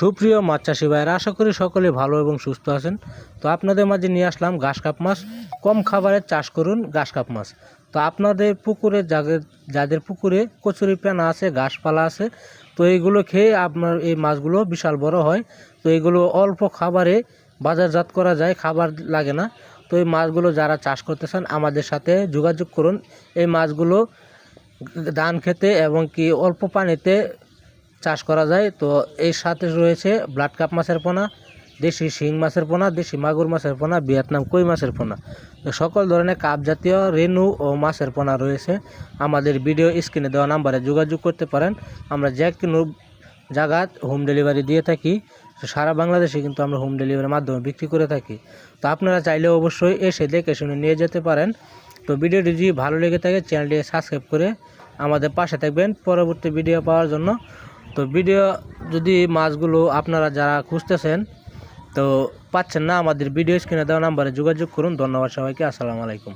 সুপ্রিয় মাছ চাষি ভাইরা, আশা করি সকলে ভালো এবং সুস্থ আছেন। তো আপনাদের মাঝে নিয়ে আসলাম ঘাস কাপ মাছ। কম খাবারে চাষ করুন ঘাস কাপ মাছ। তো আপনাদের পুকুরে যাদের পুকুরে কচুরি পেনা আছে, ঘাসপালা আছে, তো এইগুলো খেয়ে আপনার এই মাছগুলো বিশাল বড় হয়। তো এইগুলো অল্প খাবারে বাজারজাত করা যায়, খাবার লাগে না। তো এই মাছগুলো যারা চাষ করতে চান আমাদের সাথে যোগাযোগ করুন। এই মাছগুলো ধান খেতে এবং কি অল্প পানিতে চাষ করা যায়। তো এর সাথে রয়েছে ব্লাড কাপ মাছের পোনা, দেশি শিং মাছের পোনা, দেশি মাগুর মাছের পোনা, ভিয়েতনাম কই মাছের পোনা। তো সকল ধরনের কাপ জাতীয় রেনু ও মাছের পোনা রয়েছে। আমাদের ভিডিও স্ক্রিনে দেওয়া নাম্বারে যোগাযোগ করতে পারেন। আমরা যে কোনো জায়গায় হোম ডেলিভারি দিয়ে থাকি। তো সারা বাংলাদেশে কিন্তু আমরা হোম ডেলিভারির মাধ্যমে বিক্রি করে থাকি। তো আপনারা চাইলে অবশ্যই এসে দেখে শুনে নিয়ে যেতে পারেন। তো ভিডিওটি যদি ভালো লেগে থাকে চ্যানেলটি সাবস্ক্রাইব করে আমাদের পাশে থাকবেন পরবর্তী ভিডিও পাওয়ার জন্য। তো ভিডিও যদি মাছগুলো আপনারা যারা খুঁজতেছেন তো পাচ্ছেন না, আমাদের ভিডিও স্ক্রিনে দেওয়া নাম্বারে যোগাযোগ করুন। ধন্যবাদ সবাইকে। আসসালামু আলাইকুম।